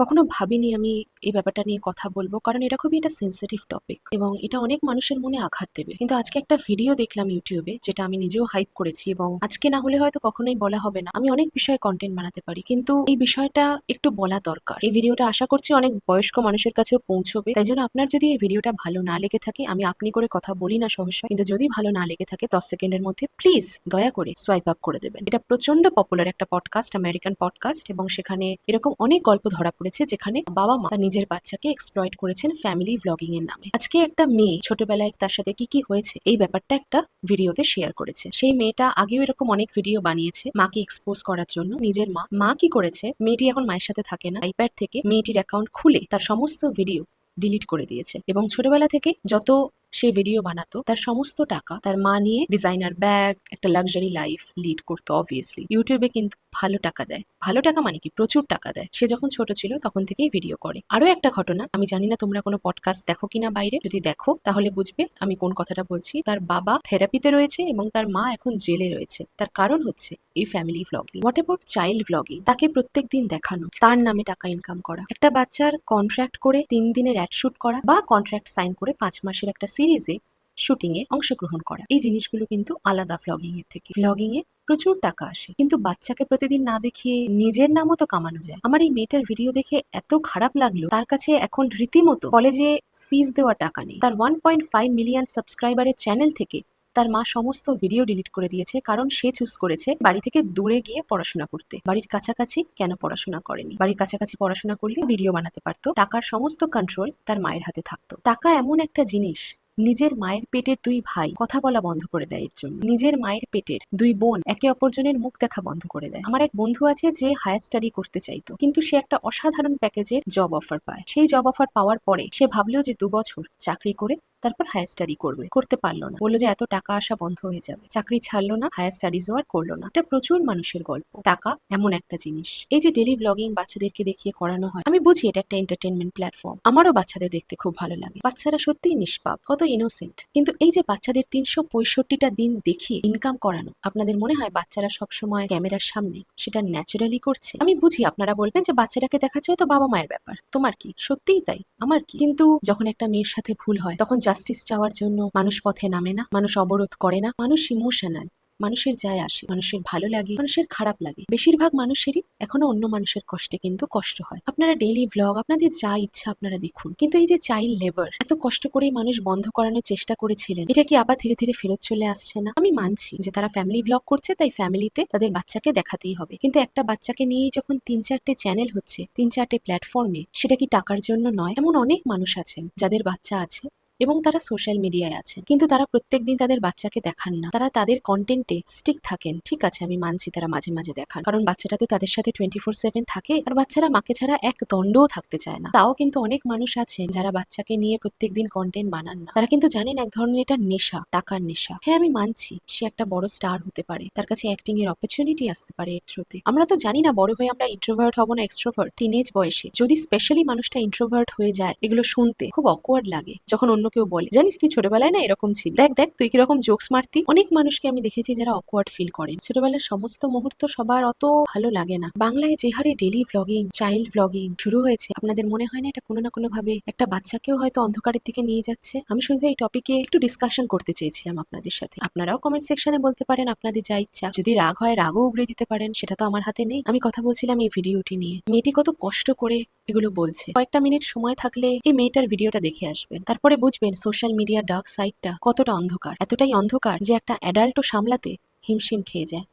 কখনো ভাবিনি আমি এই ব্যাপারটা নিয়ে কথা বলবো, কারণ এটা খুবই একটা সেন্সিটিভ টপিক এবং এটা অনেক মানুষের মনে আঘাত দেবে। কিন্তু আজকে একটা ভিডিও দেখলাম ইউটিউবে, যেটা আমি নিজেও হাইপ করেছি, এবং আজকে না হলে হয়তো কখনোই বলা হবে না। আমি অনেক বিষয়ে কন্টেন্ট বানাতে পারি, কিন্তু এই বিষয়টা একটু বলা দরকার। এই ভিডিওটা আশা করছি অনেক বয়স্ক মানুষের কাছেও পৌঁছবে। তাই জন্য আপনার যদি এই ভিডিওটা ভালো না লেগে থাকে, আমি আপনি করে কথা বলি না সহসা, কিন্তু যদি ভালো না লেগে থাকে 10 সেকেন্ডের মধ্যে প্লিজ দয়া করে সোয়াইপ আপ করে দেবেন। এটা প্রচন্ড পপুলার একটা পডকাস্ট, আমেরিকান পডকাস্ট, এবং সেখানে এরকম অনেক গল্প ধরা পড়েছে যেখানে বাবা মা তার নিজের বাচ্চাকে এক্সপ্লয়েট করেছেন ফ্যামিলি ভ্লগিং এর নামে। আজকে একটা মেয়ে ছোটবেলায় তার সাথে কি কি হয়েছে এই ব্যাপারটা একটা ভিডিওতে শেয়ার করেছে। সেই মেয়েটা আগেও এরকম অনেক ভিডিও বানিয়েছে মাকে এক্সপোজ করার জন্য। নিজের মা কি করেছে, মেয়েটি এখন মায়ের সাথে থাকে না, আইপ্যাড থেকে মেয়েটির অ্যাকাউন্ট খুলে তার সমস্ত ভিডিও ডিলিট করে দিয়েছে, এবং ছোটবেলা থেকে যত সে ভিডিও বানাতো তার সমস্ত টাকা তার মা নিয়ে ডিজাইনার ব্যাগ, একটা লাক্সারি লাইফ লিড করতো। অবভিয়াসলি ইউটিউবে কিন্তু ভালো টাকা দেয়, ভালো টাকা মানে কি প্রচুর টাকা দেয়। সে যখন ছোট ছিল তখন থেকেই ভিডিও করে। আরো একটা ঘটনা, আমি জানি না তোমরা কোনো পডকাস্ট দেখো কিনা বাইরে, যদি দেখো তাহলে বুঝবে আমি কোন কথাটা বলছি। তার বাবা থেরাপিতে রয়েছে এবং তার মা এখন জেলে রয়েছে। তার কারণ হচ্ছে এই family vlogging. What about child vlogging? তাকে প্রত্যেকদিন দেখানো, তার নামে টাকা ইনকাম করা, একটা বাচ্চার কন্ট্রাক্ট করে 3 দিনের অ্যাড শুট করা, বা কন্ট্রাক্ট সাইন করে 5 মাসের একটা সিরিজে শুটিং এ অংশগ্রহণ করা। এই জিনিসগুলো কিন্তু আলাদা ভ্লগিং এর থেকে। ভ্লগিং এ প্রচুর টাকা আসে, কিন্তু বাচ্চাকে প্রতিদিন না দেখিয়ে নিজের নামও তো কামানো যায়। আমার এই মেয়েটার ভিডিও দেখে এত খারাপ লাগলো। তার কাছে এখন রীতিমতো কলেজে ফিস দেওয়া টাকা নেই। তার 1.5 মিলিয়ন সাবস্ক্রাইবারের চ্যানেল থেকে তার মা সমস্ত ভিডিও ডিলিট করে দিয়েছে, কারণ সে চুজ করেছে বাড়ি থেকে দূরে গিয়ে পড়াশোনা করতে। বাড়ির কাছাকাছি কেন পড়াশোনা করেনি? বাড়ির কাছাকাছি পড়াশোনা করলে ভিডিও বানাতে পারতো। টাকার সমস্ত কন্ট্রোল তার মায়ের হাতে থাকতো। টাকা এমন একটা জিনিস, নিজের মায়ের পেটের 2 ভাই কথা বলা বন্ধ করে দেয় এর জন্য। নিজের মায়ের পেটের 2 বোন একে অপরজনের মুখ দেখা বন্ধ করে দেয়। আমার এক বন্ধু আছে যে হায়ার স্টাডি করতে চাইতো, কিন্তু সে একটা অসাধারণ প্যাকেজের জব অফার পায়। সেই জব অফার পাওয়ার পরে সে ভাবলো যে 2 বছর চাকরি করে তারপর হায়ার স্টাডি করবে, করতে পারলো না। বললো যে এত টাকা আসা বন্ধ হয়ে যাবে, চাকরি ছাড়লো না, হায়ার স্টাডিজও আর করলো না। এটা প্রচুর মানুষের গল্প। টাকা এমন একটা জিনিস। এই যে ডেলি ভ্লগিং বাচ্চাদেরকে দেখিয়ে করানো হয়, আমি বুঝি এটা একটা এন্টারটেনমেন্ট প্ল্যাটফর্ম, আমারও বাচ্চাদের দেখতে খুব ভালো লাগে। বাচ্চারা সত্যিই নিষ্পাপ, কত ইনোসেন্ট। কিন্তু এই যে বাচ্চাদের 365টা দিন দেখিয়ে ইনকাম করানো, আপনাদের মনে হয় বাচ্চারা সবসময় ক্যামেরার সামনে সেটা ন্যাচারালি করছে? আমি বুঝি আপনারা বলবেন যে বাচ্চাটাকে দেখাচ্ছে হয়তো বাবা মায়ের ব্যাপার, তোমার কি? সত্যিই তাই, আমার কি? কিন্তু যখন একটা মেয়ের সাথে ভুল হয় তখন জাস্টিস চাওয়ার জন্য মানুষ পথে নামে না, মানুষ অবরোধ করে না, মানুষ ইমোশনাল। মানুষের যায় আসে, মানুষের ভালো লাগে, মানুষের খারাপ লাগে। বেশিরভাগ মানুষেরই এখনো অন্য মানুষের কষ্টে কিন্তু কষ্ট হয়। আপনারা ডেইলি ভ্লগ, আপনাদের যা ইচ্ছা আপনারা দেখুন, কিন্তু এই যে চাইল্ড লেবার এত কষ্ট করে মানুষ বন্ধ করানোর চেষ্টা করেছিলেন, এটা কি আবার ধীরে ধীরে ফেরত চলে আসছে না? আমি মানছি যে তারা ফ্যামিলি ভ্লগ করছে, তাই ফ্যামিলিতে তাদের বাচ্চাকে দেখাতেই হবে, কিন্তু একটা বাচ্চাকে নিয়েই যখন 3-4টে চ্যানেল হচ্ছে 3-4টে প্ল্যাটফর্মে, সেটা কি টাকার জন্য নয়? এমন অনেক মানুষ আছেন যাদের বাচ্চা আছে এবং তারা সোশ্যাল মিডিয়ায় আছেন, কিন্তু তারা প্রত্যেকদিন তাদের বাচ্চাকে দেখান না। তারা তাদের কন্টেন্টে স্টিক থাকেন। ঠিক আছে, আমি মানছি তারা মাঝে মাঝে দেখান, কারণ বাচ্চাটা তো তাদের সাথে 24/7 থাকে, আর বাচ্চারা মাকে ছাড়া এক দণ্ডও থাকতে চায় না। তাও কিন্তু অনেক মানুষ আছেন যারা বাচ্চাকে নিয়ে প্রত্যেকদিন কন্টেন্ট বানান না। তারা কিন্তু জানেন এক ধরনের এটা নেশা, টাকার নেশা। হ্যাঁ, আমি মানছি সে একটা বড় স্টার হতে পারে, তার কাছে অ্যাক্টিং এর অপরচুনিটি আসতে পারে এর থ্রুতে। আমরা তো জানি না বড় হয়ে আমরা ইন্ট্রোভার্ট হব না এক্সট্রোভার্ট। টিনেজ বয়সে যদি স্পেশালি মানুষটা ইন্ট্রোভার্ট হয়ে যায়, এগুলো শুনতে খুব অকওয়ার্ড লাগে যখন অন্য কেউ বলে, জানিস তুই ছোটবেলায় না এরকম ছিল, দেখ দেখ তুই কিরকম জোকস মারতি। অনেক মানুষকে আমি দেখেছি যারা অকওয়ার্ড ফিল করেন। ছোটবেলার সমস্ত মুহূর্ত সবার অত ভালো লাগে না। বাংলায় যে হারে ডেলি ভ্লগিং, চাইল্ড ভ্লগিং শুরু হয়েছে, আপনাদের মনে হয় না এটা কোনো না কোনো ভাবে একটা বাচ্চাকেও হয়তো অন্ধকারের দিকে নিয়ে যাচ্ছে? আমি শুধু এই টপিকে একটু ডিসকাশন করতে চেয়েছিলাম আপনাদের সাথে। আপনারাও কমেন্ট সেকশনে বলতে পারেন আপনাদের যা ইচ্ছা, যদি রাগ হয় রাগও উগড়ে দিতে পারেন, সেটা তো আমার হাতে নেই। আমি কথা বলছিলাম এই ভিডিওটি নিয়ে। মেয়েটি কত কষ্ট করে এগুলো বলছে। কয়েকটা মিনিট সময় থাকলে এই মেয়েটার ভিডিওটা দেখে আসবেন, তারপরে বুঝবেন সোশ্যাল মিডিয়ার ডার্ক সাইডটা কতটা অন্ধকার। এতটাই অন্ধকার যে একটা অ্যাডাল্টও সামলাতে হিমশিম খেয়ে যায়।